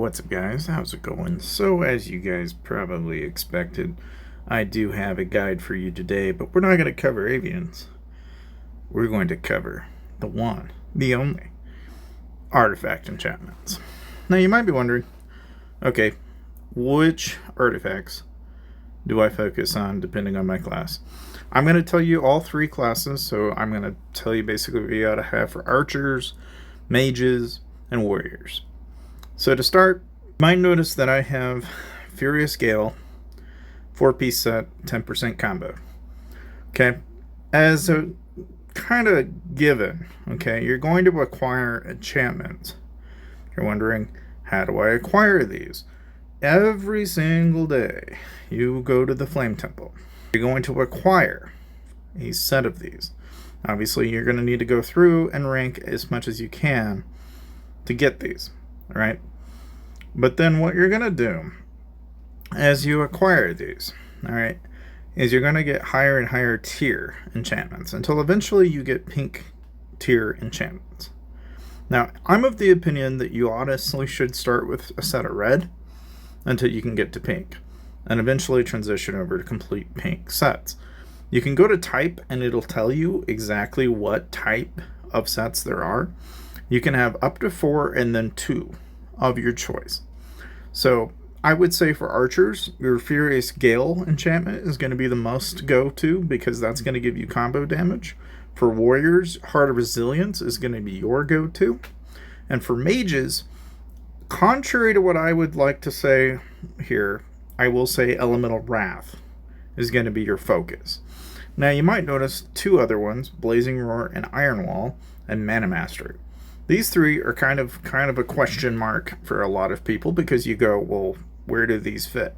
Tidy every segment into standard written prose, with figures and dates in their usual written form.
What's up guys? How's it going? So as you guys probably expected, I do have a guide for you today, but we're not going to cover avians. We're going to cover the one, the only, artifact enchantments. Now you might be wondering, okay, which artifacts do I focus on depending on my class? I'm going to tell you all three classes, so I'm going to tell you basically what you got to have for archers, mages, and warriors. So to start, you might notice that I have Furious Gale, 4-piece set, 10% combo. Okay, as a kind of given, okay, you're going to acquire enchantments. You're wondering, how do I acquire these? Every single day, you go to the Flame Temple. You're going to acquire a set of these. Obviously, you're going to need to go through and rank as much as you can to get these. All right, but then what you're gonna do as you acquire these, all right, is you're gonna get higher and higher tier enchantments until eventually you get pink tier enchantments. Now, I'm of the opinion that you honestly should start with a set of red until you can get to pink, and eventually transition over to complete pink sets. You can go to type and it'll tell you exactly what type of sets there are. You can have up to 4 and then 2 of your choice. So I would say for archers, your Furious Gale enchantment is going to be the most go-to because that's going to give you combo damage. For warriors, Heart of Resilience is going to be your go-to. And for mages, contrary to what I would like to say here, I will say Elemental Wrath is going to be your focus. Now you might notice 2 other ones, Blazing Roar and Iron Wall, and Mana Mastery. These 3 are kind of a question mark for a lot of people because you go, well, where do these fit?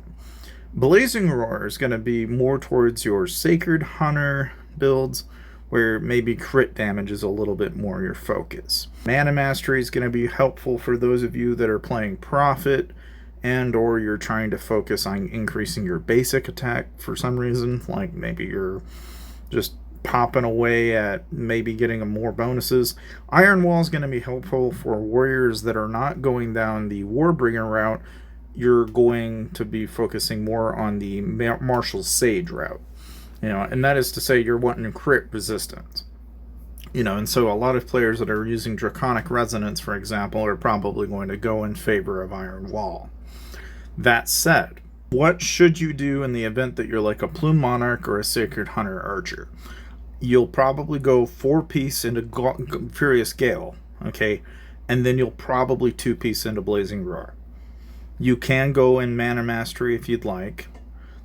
Blazing Roar is going to be more towards your Sacred Hunter builds, where maybe crit damage is a little bit more your focus. Mana Mastery is going to be helpful for those of you that are playing Prophet and or you're trying to focus on increasing your basic attack for some reason, like maybe you're just popping away at maybe getting more bonuses. Iron Wall is going to be helpful for warriors that are not going down the Warbringer route. You're going to be focusing more on the Martial Sage route, and that is to say you're wanting crit resistance, and so a lot of players that are using Draconic Resonance, for example, are probably going to go in favor of Iron Wall. That said, what should you do in the event that you're like a Plume Monarch or a Sacred Hunter Archer? You'll probably go 4-piece into Furious Gale, okay? And then you'll probably 2-piece into Blazing Roar. You can go in Mana Mastery if you'd like.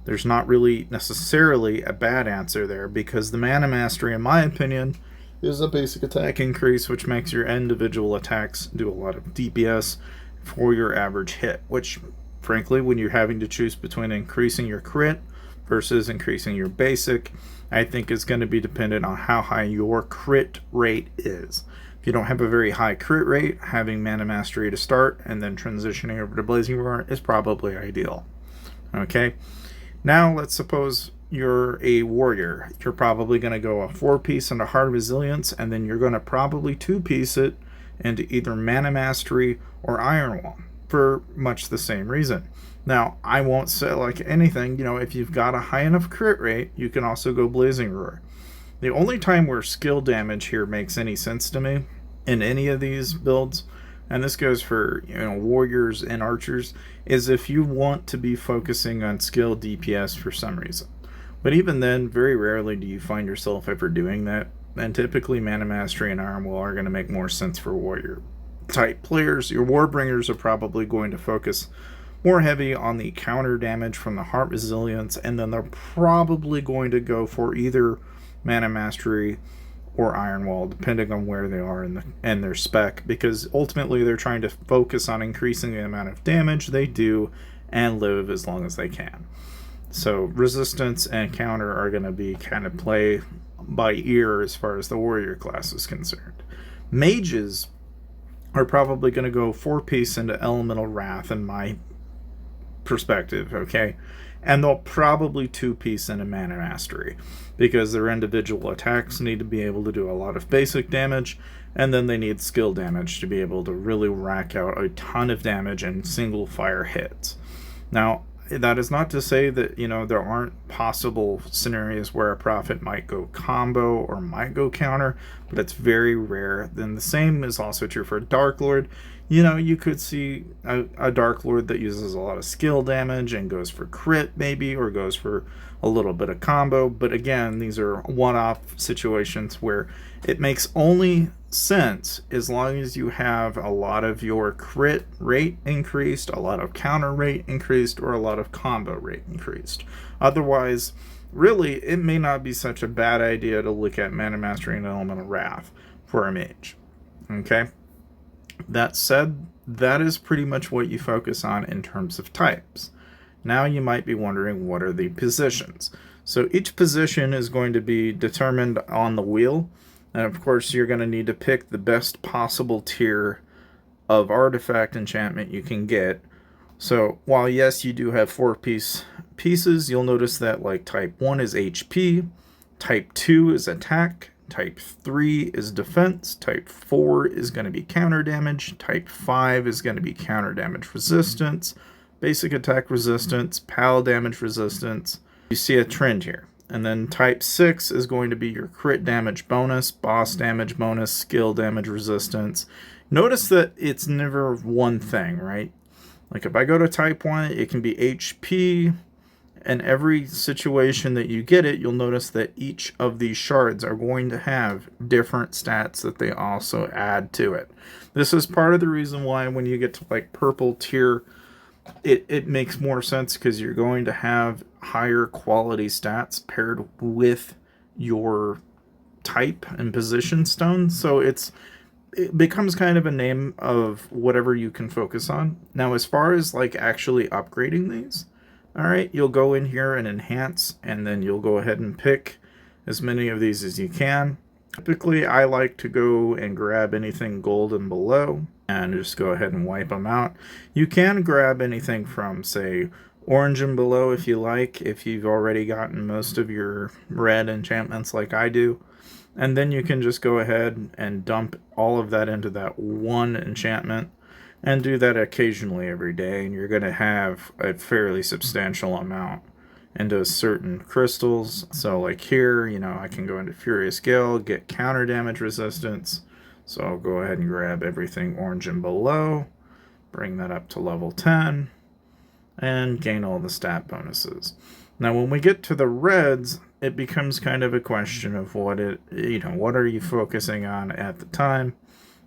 There's not really necessarily a bad answer there because the Mana Mastery, in my opinion, is a basic attack increase, which makes your individual attacks do a lot of DPS for your average hit, which, frankly, when you're having to choose between increasing your crit versus increasing your basic, I think is going to be dependent on how high your crit rate is. If you don't have a very high crit rate, having Mana Mastery to start and then transitioning over to Blazing Roar is probably ideal. Okay, now let's suppose you're a warrior. You're probably going to go a 4-piece into Heart of Resilience, and then you're going to probably 2-piece it into either Mana Mastery or Iron Wall for much the same reason. Now, I won't say like anything, if you've got a high enough crit rate, you can also go Blazing Roar. The only time where skill damage here makes any sense to me in any of these builds, and this goes for warriors and archers, is if you want to be focusing on skill DPS for some reason. But even then, very rarely do you find yourself ever doing that, and typically Mana Mastery and Iron Wall are going to make more sense for warrior type players. Your Warbringers are probably going to focus more heavy on the counter damage from the Heart Resilience, and then they're probably going to go for either Mana Mastery or Iron Wall, depending on where they are in their spec, because ultimately they're trying to focus on increasing the amount of damage they do and live as long as they can. So resistance and counter are going to be kind of play by ear as far as the warrior class is concerned. Mages are probably going to go 4-piece into Elemental Wrath in my perspective, okay? And they'll probably 2-piece into Mana Mastery because their individual attacks need to be able to do a lot of basic damage, And then they need skill damage to be able to really rack out a ton of damage in single fire hits. Now, that is not to say that, there aren't possible scenarios where a prophet might go combo or might go counter, but it's very rare. Then the same is also true for Dark Lord. You could see a Dark Lord that uses a lot of skill damage and goes for crit maybe, or goes for a little bit of combo. But again, these are one-off situations where it makes only sense as long as you have a lot of your crit rate increased, a lot of counter rate increased, or a lot of combo rate increased. Otherwise, really, it may not be such a bad idea to look at Mana Mastery and Elemental Wrath for a mage. Okay? That said, that is pretty much what you focus on in terms of types. Now you might be wondering, what are the positions? So each position is going to be determined on the wheel, and of course you're going to need to pick the best possible tier of artifact enchantment you can get. So while yes, you do have 4 pieces, you'll notice that like type 1 is HP, type 2 is attack, type 3 is defense, type 4 is going to be counter damage, type 5 is going to be counter damage resistance, basic attack resistance, pal damage resistance. You see a trend here. And then type 6 is going to be your crit damage bonus, boss damage bonus, skill damage resistance. Notice that it's never one thing, right? Like if I go to type 1, it can be HP, and every situation that you get it, you'll notice that each of these shards are going to have different stats that they also add to it. This is part of the reason why when you get to like purple tier, it makes more sense, because you're going to have higher quality stats paired with your type and position stone. So it becomes kind of a name of whatever you can focus on. Now, as far as like actually upgrading these, all right, you'll go in here and enhance, and then you'll go ahead and pick as many of these as you can. Typically, I like to go and grab anything gold and below and just go ahead and wipe them out. You can grab anything from, say, orange and below if you like, if you've already gotten most of your red enchantments like I do. And then you can just go ahead and dump all of that into that one enchantment, and do that occasionally every day, and you're going to have a fairly substantial amount into certain crystals. So like here, I can go into Furious Gale, get counter damage resistance. So I'll go ahead and grab everything orange and below, bring that up to level 10, and gain all the stat bonuses. Now when we get to the reds, it becomes kind of a question of what are you focusing on at the time.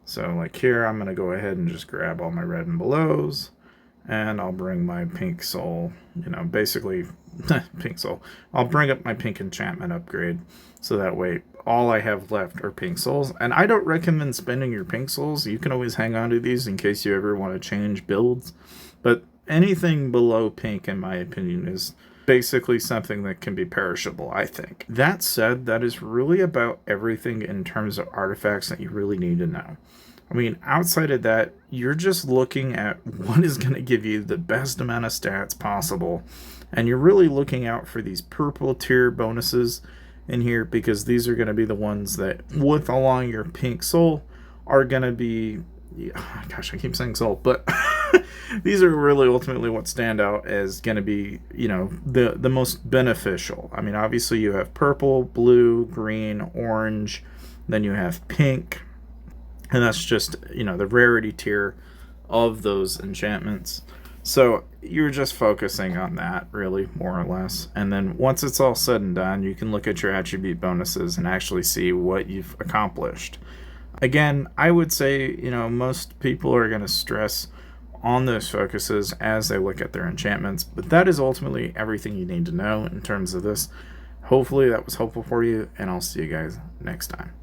So like here, I'm going to go ahead and just grab all my red and belows, and I'll bring my pink soul, basically pink soul. I'll bring up my pink enchantment upgrade, so that way all I have left are pink souls. And I don't recommend spending your pink souls. You can always hang on to these in case you ever want to change builds. But anything below pink, in my opinion, is basically something that can be perishable, I think. That said, that is really about everything in terms of artifacts that you really need to know. I mean, outside of that, you're just looking at what is going to give you the best amount of stats possible. And you're really looking out for these purple tier bonuses in here, because these are going to be the ones that, with along your pink soul, are going to be, gosh, I keep saying soul, but these are really ultimately what stand out as going to be, the most beneficial. I mean, obviously you have purple, blue, green, orange, then you have pink, and that's just, the rarity tier of those enchantments. So you're just focusing on that, really, more or less. And then once it's all said and done, you can look at your attribute bonuses and actually see what you've accomplished. Again, I would say, most people are going to stress on those focuses as they look at their enchantments, but that is ultimately everything you need to know in terms of this. Hopefully that was helpful for you, and I'll see you guys next time.